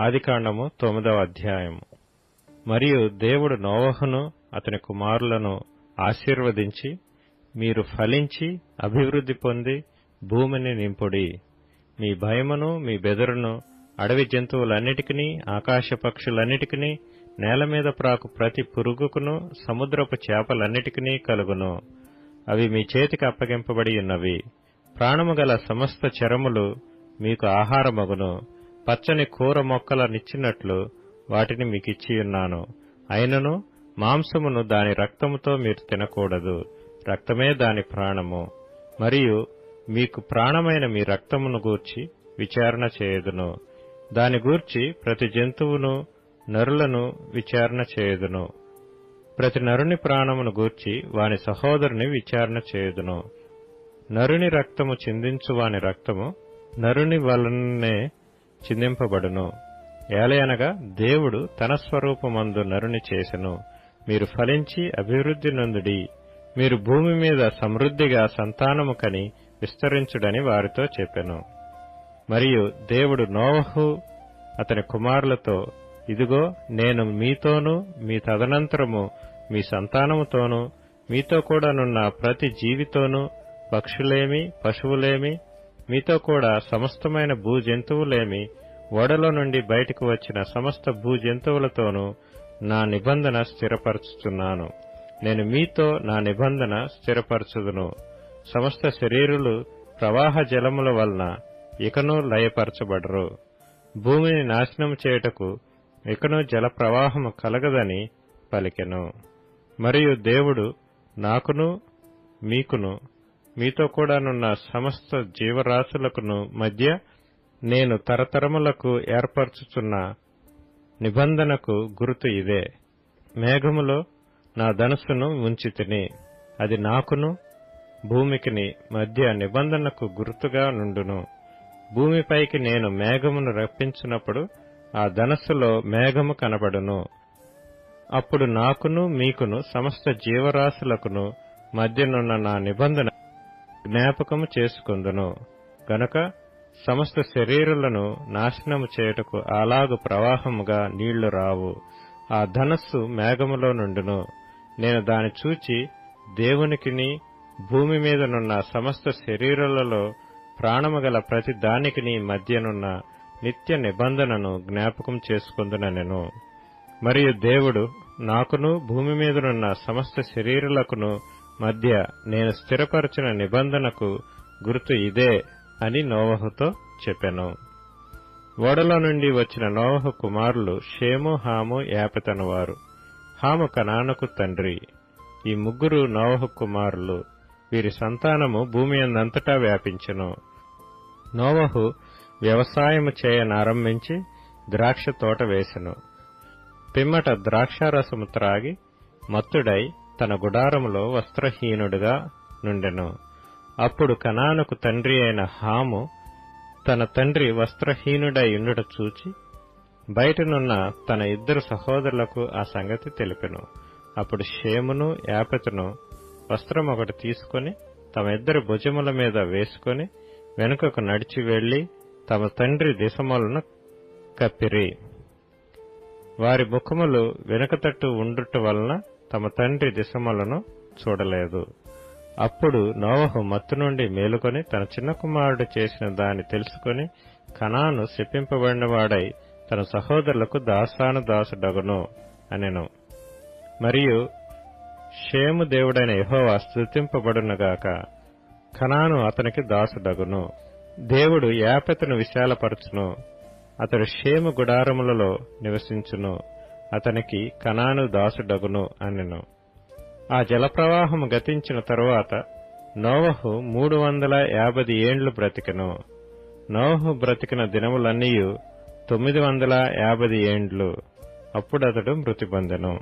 ఆదికాండము 9వ అధ్యాయము. మరియు దేవుడు నోవహును అతని కుమారులను ఆశీర్వదించి, మీరు ఫలించి అభివృద్ధి పొంది భూమిని నింపుడి. మీ భయమును మీ బెదరును అడవి జంతువులన్నిటికీ, ఆకాశ పక్షులన్నిటికీ, నేల మీద ప్రాకు ప్రతి పురుగుకును, సముద్రపు చేపలన్నిటికీ కలుగును. అవి మీ చేతికి అప్పగింపబడి ఉన్నవి. ప్రాణము గల సమస్త చరములు మీకు ఆహారమగును. పచ్చని కూర మొక్కలనిచ్చినట్లు వాటిని మీకిచ్చియున్నాను. అయినను మాంసమును దాని రక్తముతో మీరు తినకూడదు. రక్తమే దాని ప్రాణము. మరియు మీకు ప్రాణమైన మీ రక్తమును గూర్చి విచారణ చేయుదును. దాని గూర్చి ప్రతి జంతువును, నరులను విచారణ చేయుదును. ప్రతి నరుని ప్రాణమును గూర్చి వాని సహోదరుని విచారణ చేయుదును. నరుని రక్తము చిందించు వాని రక్తము నరుని వలననే చిందింపబడును. ఏలయనగా దేవుడు తన స్వరూపమందు నరుని చేసెను. మీరు ఫలించి అభివృద్ధి నొందుడి. మీరు భూమి మీద సమృద్ధిగా సంతానము కని విస్తరించుడని వారితో చెప్పెను. మరియు దేవుడు నోవహు అతని కుమారులతో, ఇదిగో, నేను మీతోనూ మీ తదనంతరము మీ సంతానముతోనూ మీతో కూడానున్న ప్రతి జీవితోనూ, పక్షులేమి పశువులేమి, మీతో కూడా సమస్తమైన భూజంతువులేమి, ఓడలో నుండి బయటకు వచ్చిన సమస్త భూజంతువులతోనూ నా నిబంధన స్థిరపరచుచున్నాను. నేను మీతో నా నిబంధన స్థిరపరచుదును. సమస్త శరీరులు ప్రవాహ జలముల వలన ఇకను లయపరచబడరు. భూమిని నాశనం చేయుటకు ఇకను జల ప్రవాహము కలగదని పలికెను. మరియు దేవుడు నాకును మీకును మీతో కూడానున్న సమస్త జీవరాశులకును మధ్య నేను తరతరములకు ఏర్పరచుచున్న నిబంధనకు గుర్తు ఇదే. మేఘములో నా ధనుస్సును ఉంచితిని. అది నాకును భూమికిని మధ్య నిబంధనకు గుర్తుగా నుండును. భూమిపైకి నేను మేఘమును రప్పించినప్పుడు ఆ ధనస్సులో మేఘము కనబడును. అప్పుడు నాకును మీకును సమస్త జీవరాశులకును మధ్యనున్న నా నిబంధన జ్ఞాపకము చేసుకొందును. గనుక సమస్త శరీరులను నాశనము చేయుటకు అలాగు ప్రవాహముగా నీళ్లు రావు. ఆ ధనస్సు మేఘములో నుండును. నేను దాని చూచి దేవునికిని భూమి మీదనున్న సమస్త శరీరులలో ప్రాణము గల ప్రతి దానికిని మధ్యనున్న నిత్య నిబంధనను జ్ఞాపకం చేసుకొందునెను. మరియు దేవుడు నాకును భూమి మీదనున్న సమస్త శరీరులకును మధ్య నేను స్థిరపరచిన నిబంధనకు గుర్తు ఇదే అని నోవహుతో చెప్పెను. ఓడలో నుండి వచ్చిన నోవహు కుమారులు షేము, హాము, యాపెతను వారు. హాము కనానుకు తండ్రి. ఈ ముగ్గురు నోవహు కుమారులు. వీరి సంతానము భూమి అందంతటా వ్యాపించెను. నోవహు వ్యవసాయము చేయనారంభించి ద్రాక్ష తోట వేసెను. పిమ్మట ద్రాక్షారసము త్రాగి మత్తుడై తన గుడారములో వస్త్రహీనుడుగా నుండెను. అప్పుడు కనానుకు తండ్రి అయిన హాము తన తండ్రి వస్త్రహీనుడై ఉండుట చూచి బయటనున్న తన ఇద్దరు సహోదరులకు ఆ సంగతి తెలిపెను. అప్పుడు షేమును, యాపెతును వస్త్రమొకటి తీసుకుని తమ ఇద్దరి భుజముల మీద వేసుకుని వెనుకకు నడిచి వెళ్లి తమ తండ్రి దిశములను కప్పిరి. వారి ముఖములు వెనుకతట్టు ఉండుట వలన తమ తండ్రి దిశములను చూడలేదు. అప్పుడు నోవహు మత్తు నుండి మేలుకొని తన చిన్న కుమారుడు చేసిన దాన్ని తెలుసుకుని కనాను శపింపబడినవాడై తన సహోదరులకు దాసానుదాసుడగును అనెను. మరియు షేము దేవుడైన యెహోవా స్తుతింపబడునుగాక. కనాను అతనికి దాసుడగును. దేవుడు యాపెతును విశాలపరచును. అతడు షేము గుడారములలో నివసించును. అతనికి కనాను దాసుడగును అనెను. ఆ జలప్రవాహము గతించిన తరువాత నోవహు 350 ఏండ్లు బ్రతికెను. నోవహు బ్రతికిన దినములన్నీయు 950 ఏండ్లు. అప్పుడతడు మృతి పొందెను.